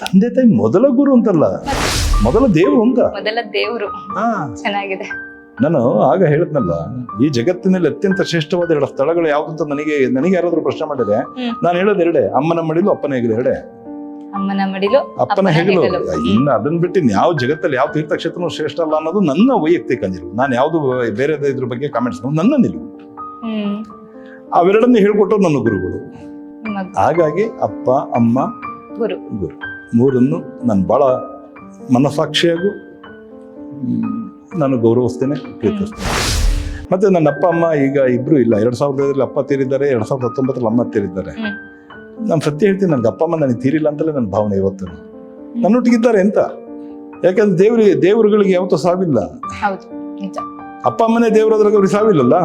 ತಂದೆ ತಾಯಿ ಮೊದಲ ಗುರು ಅಂತಲ್ಲ, ಮೊದಲ ದೇವರು ಅಂತ. ಮೊದಲ ದೇವರು. ಚೆನ್ನಾಗಿದೆ. ನಾನು ಆಗ ಹೇಳಿದ್ನಲ್ಲ, ಈ ಜಗತ್ತಿನಲ್ಲಿ ಅತ್ಯಂತ ಶ್ರೇಷ್ಠವಾದ 2 ಸ್ಥಳಗಳು ಯಾವ್ದಂತ ನನಗೆ ಯಾರಾದ್ರೂ ಪ್ರಶ್ನೆ ಮಾಡಿದ್ರೆ ನಾನು ಹೇಳೋದು ಎರಡೇ, ಅಮ್ಮನ ಮಡಿಲು ಅಪ್ಪನ ಹೆಗಲು ಎರಡೇ. ಅಮ್ಮನ ಮಡಿಲು ಅಪ್ಪನ ಹೆಗಲು. ಇನ್ನು ಅದನ್ನ ಬಿಟ್ಟು ಯಾವ ಜಗತ್ತಲ್ಲಿ ಯಾವ ತೀರ್ಥಕ್ಷೇತ್ರನೂ ಶ್ರೇಷ್ಠ ಅಲ್ಲ ಅನ್ನೋದು ನನ್ನ ವೈಯಕ್ತಿಕ ನಿಲುವು. ನಾನು ಯಾವ್ದು ಬೇರೆ ಇದ್ರ ಬಗ್ಗೆ ಕಾಮೆಂಟ್ಸ್ ನನ್ನ ನಿಲುವು. ಅವೆರಡನ್ನು ಹೇಳ್ಕೊಟ್ಟು ನನ್ನ ಗುರುಗಳು. ಹಾಗಾಗಿ ಅಪ್ಪ ಅಮ್ಮ ಗುರು ಮೂರನ್ನು ನಾನು ಬಹಳ ಮನಸಾಕ್ಷಿಯಾಗೂ ನಾನು ಗೌರವಿಸ್ತೇನೆ, ಪ್ರೀತಿಸ್ತೇನೆ. ಮತ್ತೆ ನನ್ನ ಅಪ್ಪ ಅಮ್ಮ ಈಗ ಇಬ್ರು ಇಲ್ಲ. 2005 ಅಪ್ಪ ತೀರಿದ್ದಾರೆ, 2019 ಅಮ್ಮ ತೀರಿದ್ದಾರೆ. ನಾನು ಸತ್ಯ ಹೇಳ್ತೀನಿ, ನನಗೆ ಅಪ್ಪ ಅಮ್ಮ ನನಗೆ ತೀರಿಲ್ಲ ಅಂತಲೇ ನನ್ನ ಭಾವನೆ ಇವತ್ತು. ನನ್ನೊಟ್ಟಿಗಿದ್ದಾರೆ ಅಂತ. ಯಾಕಂದ್ರೆ ದೇವರುಗಳಿಗೆ ಯಾವತ್ತೂ ಸಾವಿಲ್ಲ. ಹೌದು, ನಿಜ. ಅಪ್ಪ ಅಮ್ಮನೇ ದೇವರಾದ್ರಾಗ ಅವ್ರಿಗೆ ಸಾವಿಲ್ಲಲ್ಲ.